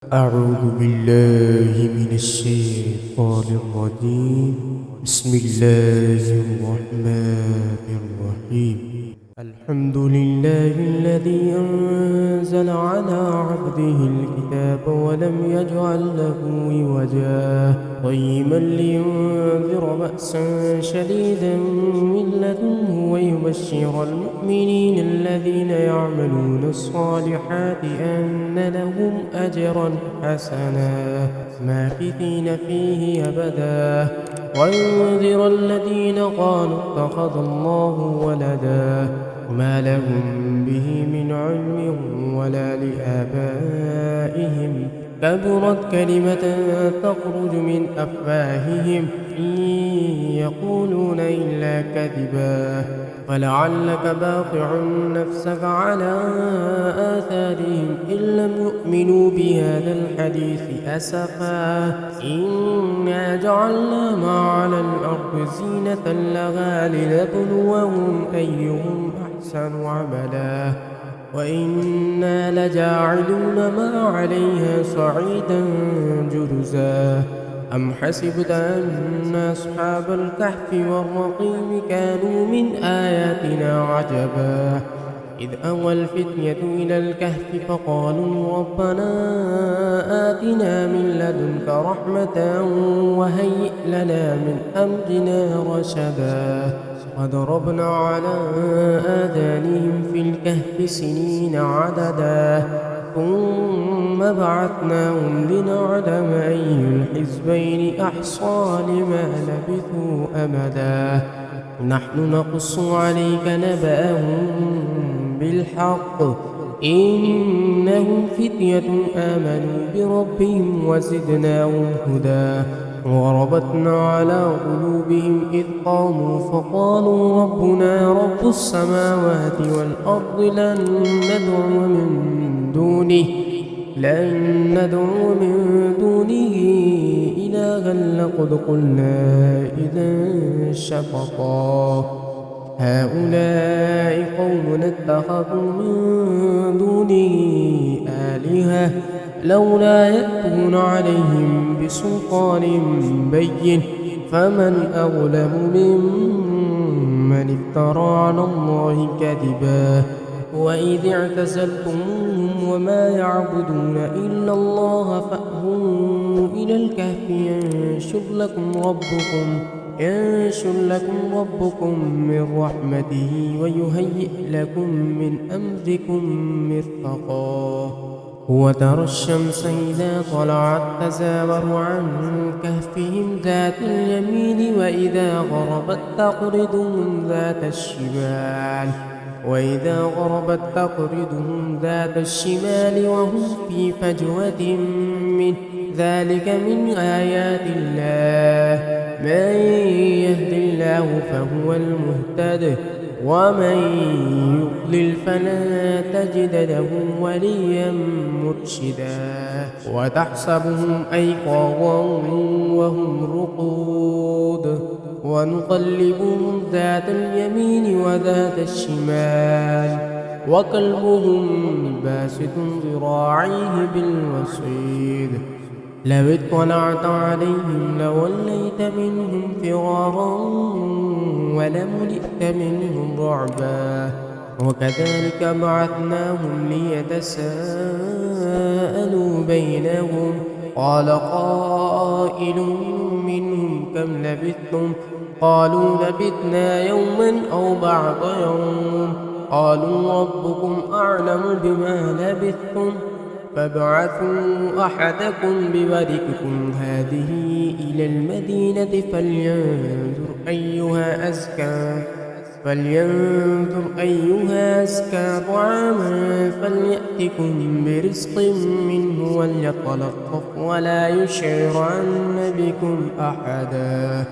أعوذ بالله من الشيطان الرجيم. بسم الله الرحمن الرحيم. الحمد لله الذي أنزل على عبده الكتاب ولم يجعل له عوجا قيما لينذر بأسا شديدا من لدنه ويبشر المؤمنين الذين يعملون الصالحات أن لهم أجرا حسنا ماكثين فيه أبدا وينذر الذين قالوا اتخذ الله ولدا وما لهم به من علم ولا لآبائهم كبرت كلمة تخرج من أفواههم إن يقولون إلا كذبا فلعلك باقع نفسك على آثارهم إن لم يؤمنوا بهذا الحديث أسفا إنا جعلنا ما على الأرض زينة لها لنبلوهم أيهم أحسن عملا وإنا لجاعلون ما عليها صعيدا جرزا أم حسبت أن أصحاب الكهف والرقيم كانوا من آياتنا عجبا إذ أوى الفتية إلى الكهف فقالوا ربنا آتنا من لدنك رحمة وهيئ لنا من أمرنا رشدا وضربنا على آذانهم في الكهف سنين عددا ثم بعثناهم لنعلم أي الحزبين أحصى لما لبثوا أمدا نحن نقص عليك نبأهم بالحق إنهم فتية آمنوا بربهم وزدناهم هدى وربطنا على قلوبهم إذ قاموا فقالوا ربنا رب السماوات والأرض لن ندعو من دونه إلها لقد قلنا إذا شططا هؤلاء قوم اتخذوا من دونه آلهة لولا يأتون عليهم بسلطان بين فمن أظلم ممن افترى على الله كذبا وإذ اعتزلتموهم وما يعبدون إلا الله فأووا إلى الكهف ينشر لكم ربكم من رحمته ويهيئ لكم من أمركم مرفقا وترى الشمس إذا طلعت تزاور عن كهفهم ذات اليمين وإذا غربت تقرضهم ذات الشمال وهم في فجوة من ذلك من آيات الله من يهد الله فهو المهتد ومن يضلل فلا تجد له وليا مرشدا وتحسبهم أيقاظا وهم رقود ونقلبهم ذات اليمين وذات الشمال وكلبهم باسط ذراعيه بالوصيد لو اطلعت عليهم لوليت منهم فرارا ولملئت منهم رعبا وكذلك بعثناهم ليتساءلوا بينهم قال قائل منهم كم لبثتم قالوا لبثنا يوما أو بعض يوم قالوا ربكم أعلم بما لبثتم فابعثوا أحدكم بورقكم هذه إلى المدينة فلينظر أيها أزكى طعاما فليأتكم برزق منه وليتلطف ولا يشعرن بكم أحدا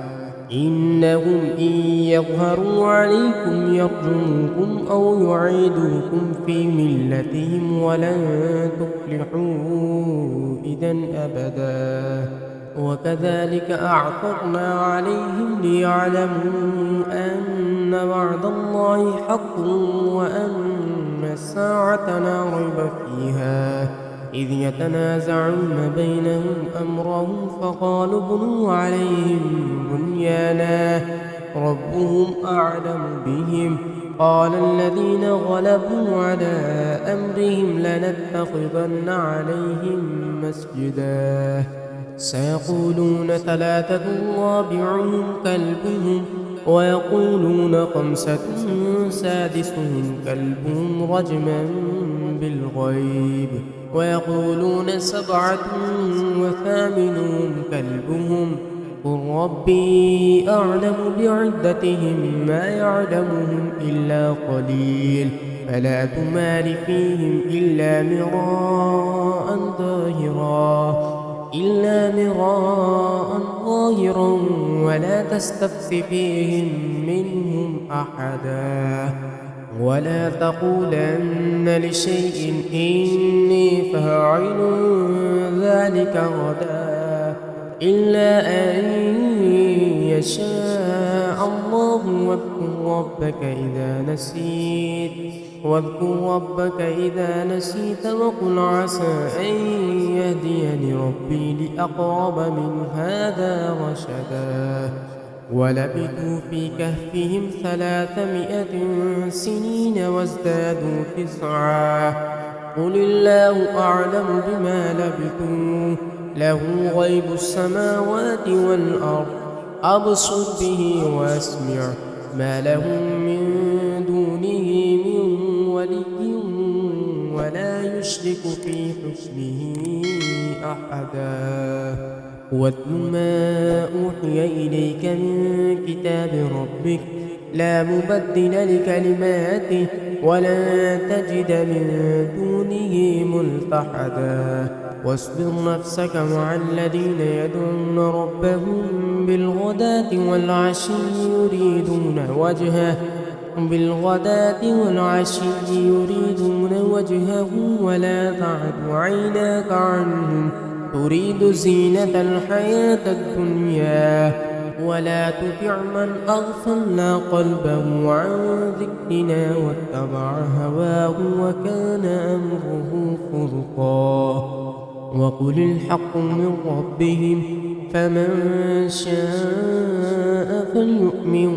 إنهم إن يظهروا عليكم يرجموكم أو يعيدوكم في ملتهم ولن تفلحوا إذا أبدا وكذلك أعثرنا عليهم ليعلموا أن وعد الله حق وأن الساعة لا ريب فيها إذ يتنازعون بينهم أمرهم فقالوا ابنوا عليهم بنيانا ربهم أعلم بهم قال الذين غلبوا على أمرهم لنتخذن عليهم مسجدا سيقولون ثلاثة رابعهم كلبهم ويقولون خمسة سادسهم كلبهم رجما بالغيب ويقولون سبعة وثامنهم كلبهم قل ربي أعلم بعدتهم ما يعلمهم إلا قليل فلا تمار فيهم إلا مراء ظاهرا ولا تستفت فيهم منهم أحدا ولا تقولن لشيء إني فاعل ذلك غدا إلا أن يشاء الله واذكر ربك إذا نسيت وقل عسى أن يهديني ربي لأقرب من هذا رشدا ولبثوا في كهفهم 300 سنين وازدادوا 9 قل الله أعلم بما لبثوا له غيب السماوات والأرض أبصر به وأسمع ما لهم من دونه من ولي ولا يشرك في حكمه أحدا واتل ما أوحي إليك من كتاب ربك لا مبدل لكلماته ولن تجد من دونه ملتحدا واصبر نفسك مع الذين يدعون ربهم بالغداة والعشي يريدون وجهه ولا تعد عيناك عنهم تريد زينة الحياة الدنيا ولا تطع من أغفلنا قلبه عن ذكرنا واتبع هواه وكان أمره فرطا وقل الحق من ربهم فمن شاء فليؤمن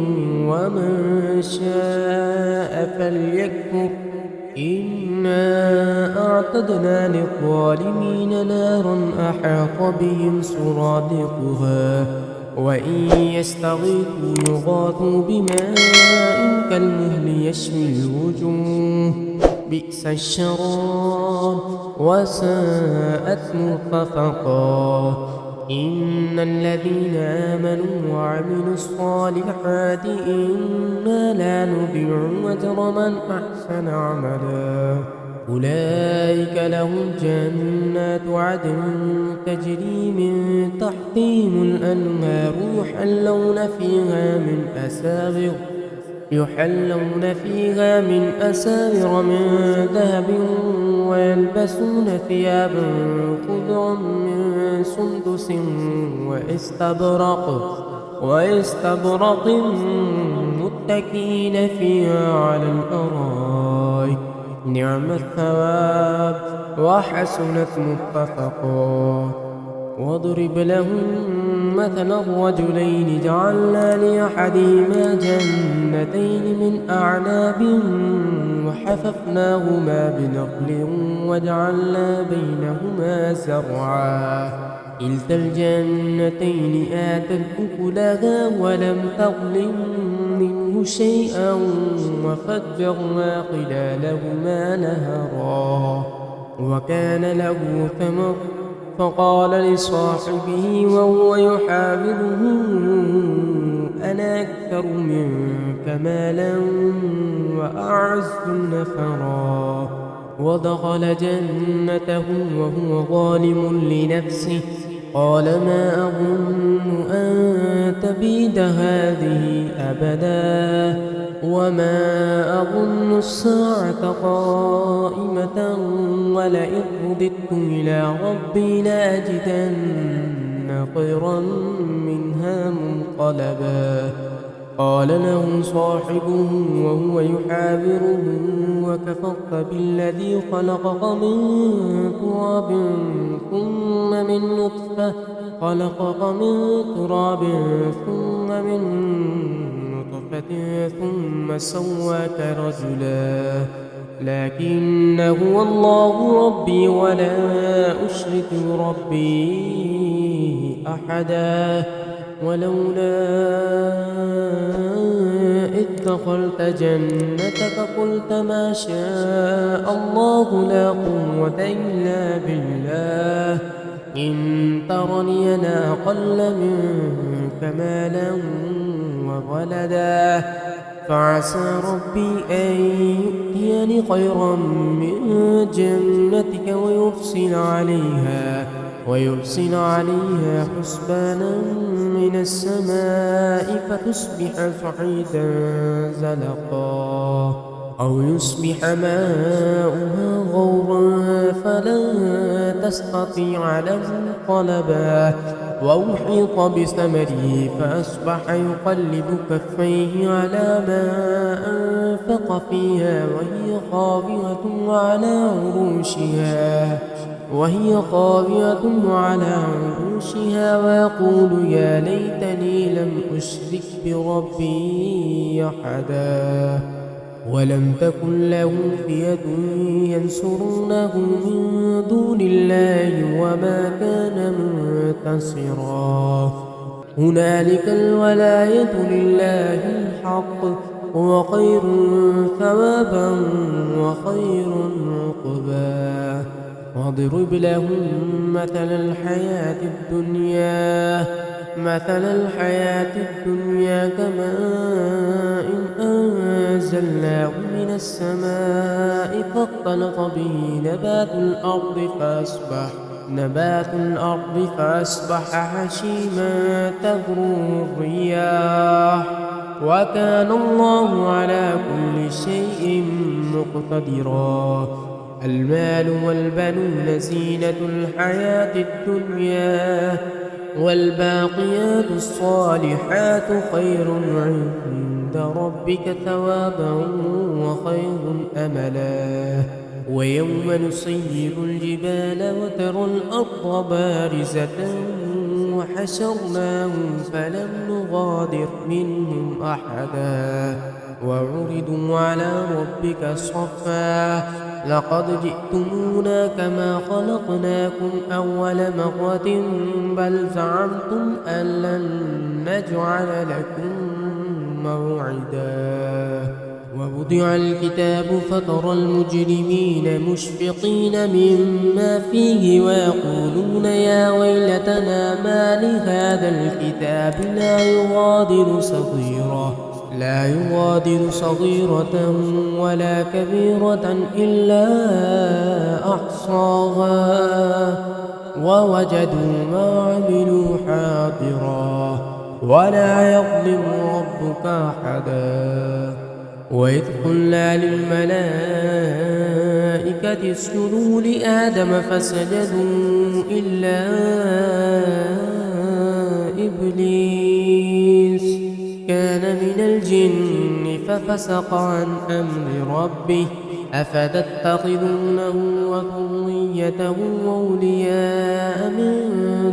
ومن شاء فليكفر إنا أعتدنا للظالمين نارا أحاط بهم سرادقها وإن يستغيثوا يغاثوا بماء كالمهل يشوي الوجوه بئس الشراب وساءت مرتفقا إن الذين آمنوا وعملوا الصالحات إنا لا نضيع أجر من أحسن عملا أولئك لهم جنات عدن تجري من تحتهم الأنهار يحلون فيها من أساور من ذهب ويلبسون ثيابا خضرا من سندس واستبرق متكئين فيها على الأرائك نعم الثواب وحسنت مرتفقا واضرب لهم مثلا الرجلين جعلنا لأحدهما جنتين من أعناب وحففناهما بنخل وجعلنا بينهما زرعا كلتا الجنتين آتت أكلها ولم تظلم منه شيئا وفجرنا خلالهما نهرا وكان له ثمر فقال لصاحبه وهو يحاوره أنا أكثر منك مالا وأعز نفرا ودخل جنته وهو ظالم لنفسه قال ما أظن أن تبيد هذه أبدا وما أظن الساعة قائمة ولئن رددت إلى ربي لأجدن خيرا منها منقلبا قال له صاحبه وهو يحاوره وكفرت بالذي خلقك من تراب ثم من نطفة ثم سواك رجلا لكن هو الله ربي ولا أشرك بربي أحدا ولولا إذ دخلت جنتك قلت ما شاء الله لا قوة إلا بالله إن ترني أنا أقل منك مالا وولدا فعسى ربي أن يؤتيني خيرا من جنتك ويرسل عليها حسبانا من السماء فتصبح صعيدا زلقا أو يصبح ماؤها غورا فلن تستطيع له طلبا وأحيط بثمره فأصبح يقلب كفيه على ما أنفق فيها وهي خاوية على عروشها ويقول يا ليتني لم أشرك بربي أحدا ولم تكن له فئة ينصرونه من دون الله وما كان منتصرا هنالك الولاية لله الحق هو خير ثوابا وخير عقبا واضرب لهم مثل الحياة الدنيا كماء أنزلناه من السماء فاختلط به نبات الأرض فأصبح هشيما تذروه الرياح وكان الله على كل شيء مقتدرا المال والبنون زينة الحياة الدنيا والباقيات الصالحات خير عند ربك ثوابا وخير أملا ويوم نسير الجبال وترى الأرض بارزة وحشرناهم فلم نغادر منهم أحدا وعرضوا على ربك صفا لقد جئتمونا كما خلقناكم أول مرة بل زعمتم أن لن نجعل لكم موعدا ووضع الكتاب فترى المجرمين مشفقين مما فيه ويقولون يا ويلتنا ما لهذا الكتاب لا يغادر صغيرة ولا كبيرة إلا أحصاها ووجدوا ما عملوا حاضرا ولا يظلم ربك أحدا وإذ قلنا للملائكة اسجدوا لآدم فسجدوا إلا إبليس كان من الجن ففسق عن أمر ربه أفتتخذونه وذريته أولياء من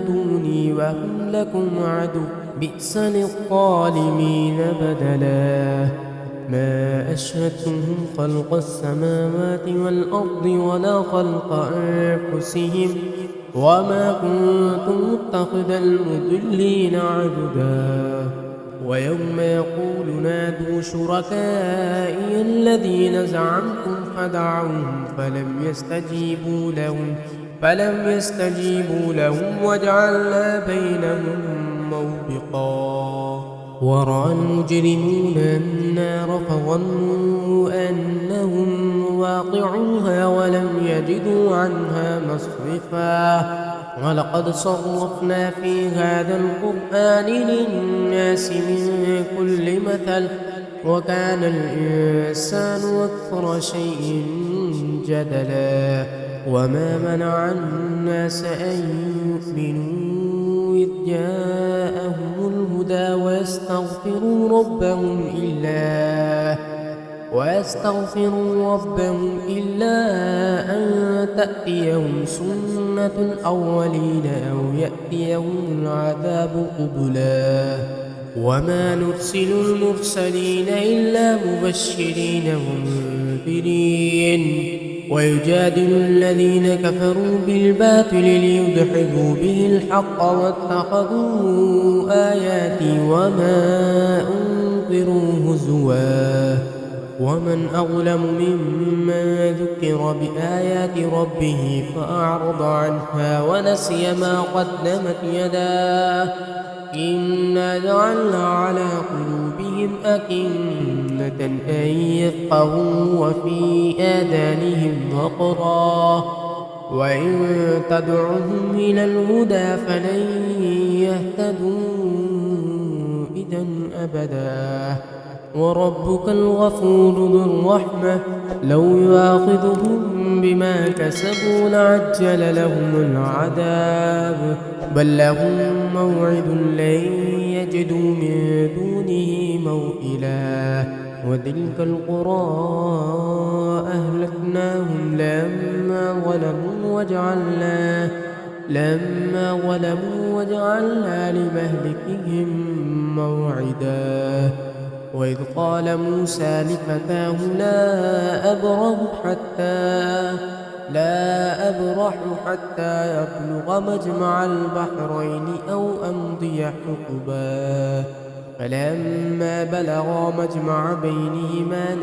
دوني وهم لكم عدو بئس للظالمين بدلا ما أشهدتهم خلق السماوات والأرض ولا خلق أنفسهم وما كنت متخذ المضلين عبدا ويوم يقول نادوا شركائي الذين زعمتم فدعوهم فلم يستجيبوا لهم وجعلنا بينهم موبقا ورأى المجرمون النار فظنوا أنهم واقعوها ولم يجدوا عنها مصرفا ولقد صرفنا في هذا القرآن للناس من كل مثل وكان الإنسان أكثر شيء جدلا وما منع الناس أن يؤمنوا إذ جاءهم الهدى الهدى ويستغفروا ربهم إلا أن تأتيهم سنة الأولين أو يأتيهم العذاب قبلا وما نرسل المرسلين إلا مبشرين ومنذرين ويجادل الذين كفروا بالباطل ليدحضوا به الحق واتخذوا آياتي وما أنذروا هزوا ومن أظلم ممن ذكر بآيات ربه فأعرض عنها ونسي ما قدمت يداه إنا جعلنا على قلوبهم أكنة أن يفقهوا وفي آذانهم وقرا وإن تدعهم إلى الهدى فلن يهتدوا إذا أبدا وربك الغفور ذو الرحمة لو يؤاخذهم بما كسبوا لعجل لهم العذاب بل لهم موعد لن يجدوا من دونه موئلا وتلك القرى أهلكناهم لما ظلموا وجعلنا لمهلكهم موعدا وإذ قال موسى لفتاه لا أبرح حتى يبلغ مجمع البحرين أو أمضي حقبا فلما بلغا مجمع بينهما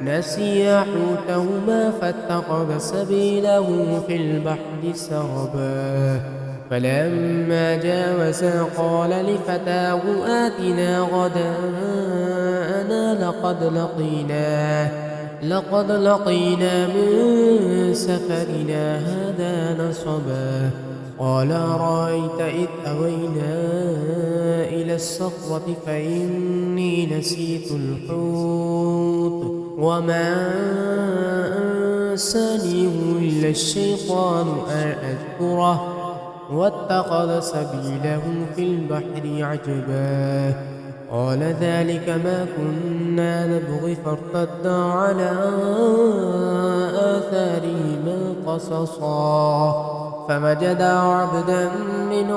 نسيا حوتهما فاتخذ سبيله في البحر سربا فلما جاوزا قال لفتاه آتنا غداءنا لقد لقينا من سفرنا هذا نصبا قال أرأيت إذ أوينا إلى الصخرة فإني نسيت الحوت وما أنسانيه إلا الشيطان أن أذكره واتخذ سبيله في البحر عجبا قال ذلك ما كنا نبغي فارتدا على آثارهما قصصا فوجدا عبدا من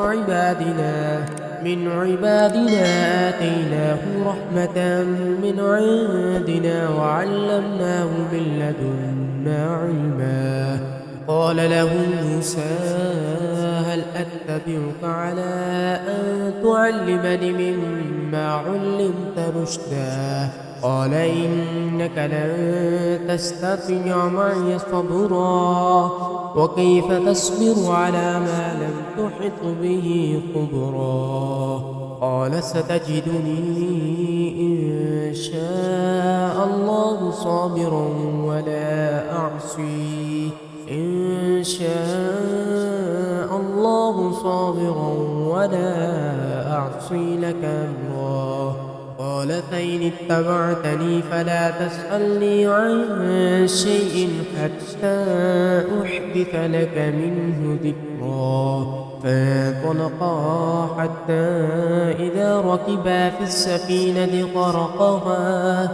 عبادنا آتيناه رحمة من عندنا وعلمناه من لدنا علما قال له موسى هل أتبعك على أن تعلمني مما علمت رشدا قال إنك لن تستطيع معي صبرا وكيف تصبر على ما لم تحط به خبرا قال ستجدني إن شاء الله صابرا ولا أعصي لك أمرا قال فإن اتبعتني فلا تسألني عن شيء حتى أحدث لك منه ذكرا فانطلقا حتى إذا ركبا في السفينة خرقها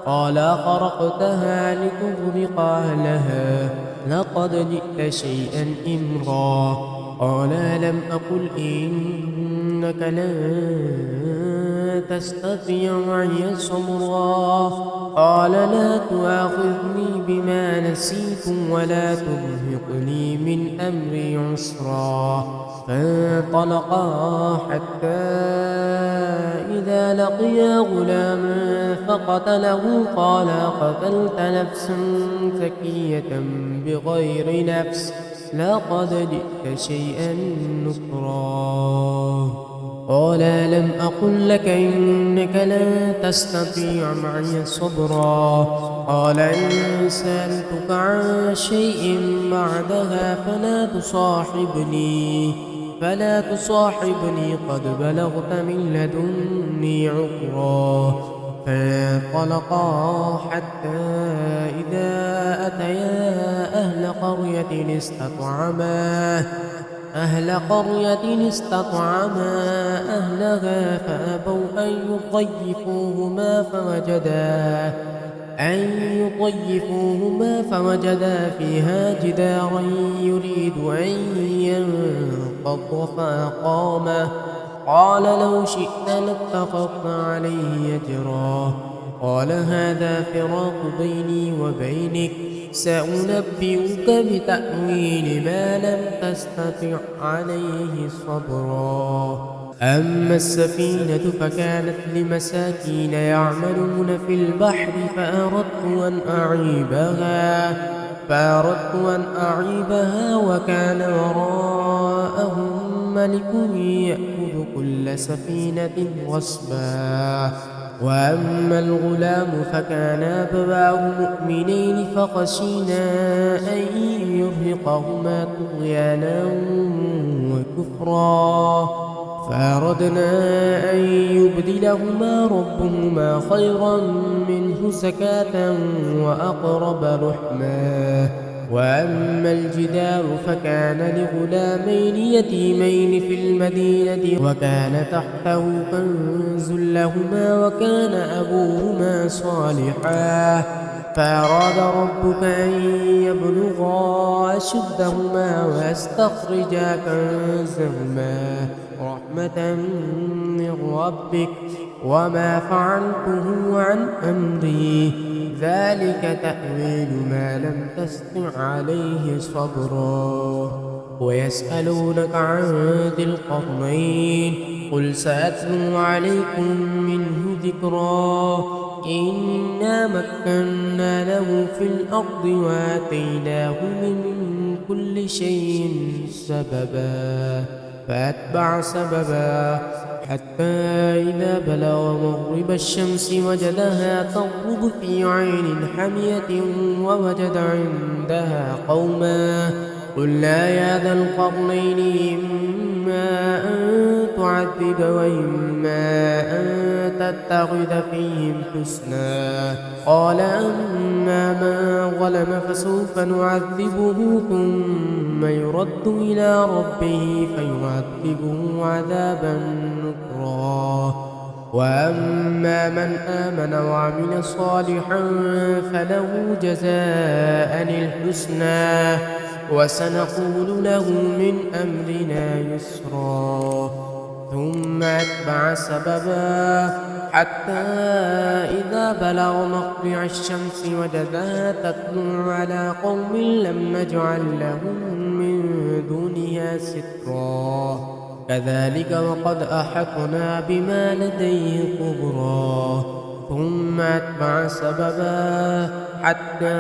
قال خرقتها لتغرق أهلها لقد جئت شيئا إمرا قال لم أقل إنك لن تستطيع معي صبرا قال لا تؤاخذني بما نسيت ولا ترهقني من أمري عسرا فانطلقا حتى إذا لقيا غلاما فقتله قال قتلت نفسا زكية بغير نفس لقد جئت شيئا نكرا قال لم أقل لك إنك لن تستطيع معي صبرا قال إن سألتك عن شيء بعدها فلا تصاحبني قد بلغت من لدني عذرا فانطلقا حتى إذا أتيا أهل قرية أهل قرية استطعما أهلها فأبوا أن يضيفوهما فوجدا فيها جدارا يريد أن ينقض فأقامه قال لو شئت لاتخذنا عليه أجرا قال هذا فراق بيني وبينك سأنبئك بتأويل ما لم تستطع عليه صبرا أما السفينة فكانت لمساكين يعملون في البحر فأردت أن أعيبها وكان وراءهم ملك يأخذ كل سفينة غصبا وأما الغلام فكان أبواه مؤمنين فخشينا أن يرهقهما طغيانا وكفرا فأردنا أن يبدلهما ربهما خيرا منه زكاة وأقرب رحما وأما الجدار فكان لغلامين يتيمين في المدينة وكان تحته كنز لهما وكان أبوهما صالحا فأراد ربك أن يبلغا أشدهما ويستخرجا كنزهما رحمة من ربك وما فعلته عن أمري ذلك تأويل ما لم تستطع عليه صبرا ويسألونك عن ذي القرنين قل سأتلو عليكم منه ذكرا إنا مكنا له في الأرض وآتيناه من كل شيء سببا فأتبع سببا حتى إذا بلغ مغرب الشمس وجدها تغرب في عين حمية ووجد عندها قوما قلنا يا ذا القرنين إما أن تعذب وإما أن تتخذ فيهم حسنا قال أما من ظلم فسوف نعذبه ثم يرد إلى ربه فيعذبه عذابا نكرا وأما من آمن وعمل صالحا فله جزاء الحسنى وسنقول له من أمرنا يسرا ثم أتبع سببا حتى إذا بلغ مطلع الشمس وجدها تطلع على قوم لم نجعل لهم من دونها سترا كذلك وقد أحطنا بما لديه خبرا ثم أتبع سببا حتى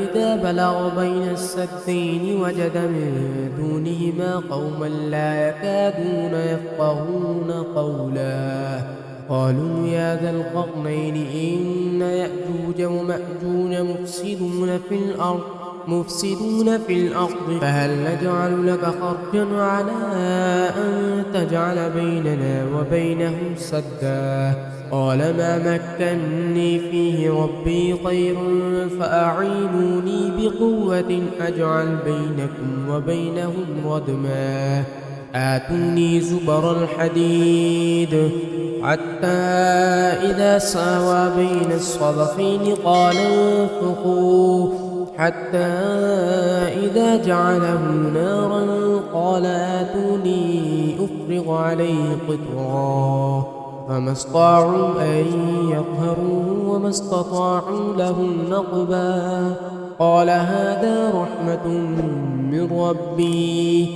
إذا بلغ بين السدين وجد من دونهما قوما لا يكادون يفقهون قولا قالوا يا ذا القرنين إن يأجوج ومأجوج مفسدون في الأرض فهل نجعل لك خرجا على أن تجعل بيننا وبينهم سدا قال ما مكني فيه ربي خير فأعينوني بقوة أجعل بينكم وبينهم ردما آتوني زبر الحديد حتى إذا ساوى بين الصدفين قال انفخوا حتى إذا جعله نارا قال آتوني أفرغ عليه قطرا فما استطاعوا أن يظهروه وما استطاعوا له نقبا قال هذا رحمة من ربي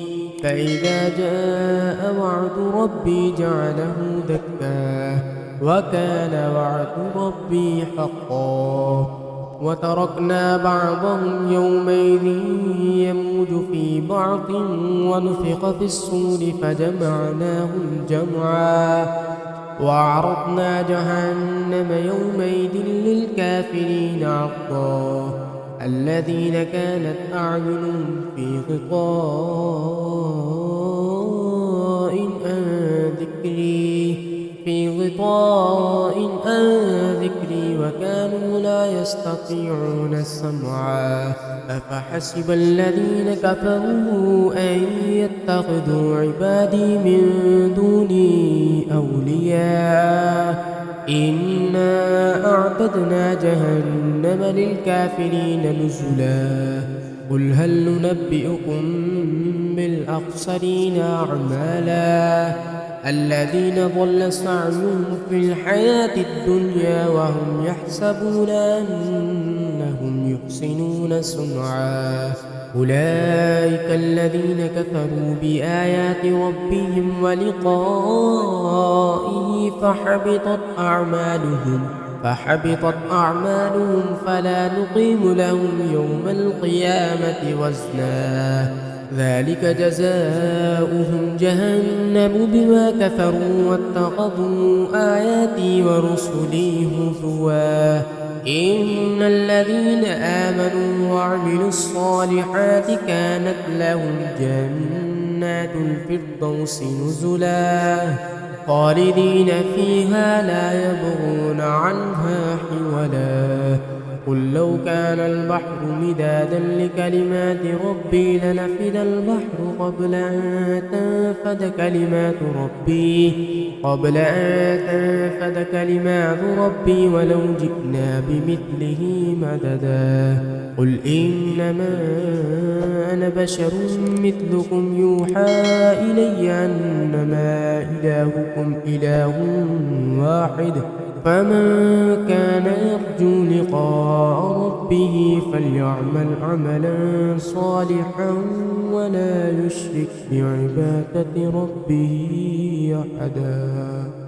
فإذا جاء وعد ربي جعله دكا وكان وعد ربي حقا وتركنا بعضهم يومئذ يموج في بعض ونفخ في الصور فجمعناهم جمعا وعرضنا جهنم يومئذ للكافرين عرضا الذين كانت أعينهم في غطاء عن ذكري وكانوا لا يستطيعون السمع أفحسب الذين كفروا أن يتخذوا عبادي من دوني أولياء إنا أعتدنا جهنم للكافرين نزلا قل هل ننبئكم بالأخسرين أعمالا الذين ضل سعيهم في الحياة الدنيا وهم يحسبون أنهم يحسنون صنعا أولئك الذين كفروا بآيات ربهم ولقائه فحبطت أعمالهم فلا نقيم لهم يوم القيامة وزنا ذلك جزاؤهم جهنم بما كفروا واتخذوا آياتي ورسلي هزوا إن الذين آمنوا وعملوا الصالحات كانت لهم جنات الفردوس نزلا خالدين فيها لا يبغون عنها حولا قل لو كان البحر مدادا لكلمات ربي لنفد البحر قبل أن تنفد كلمات ربي ولو جئنا بمثله مددا قل إنما أنا بشر مثلكم يوحى إلي أنما إلهكم إله واحد فمن كان يرجو لقاء ربه فليعمل عملا صالحا ولا يشرك بعبادة ربه أحدا.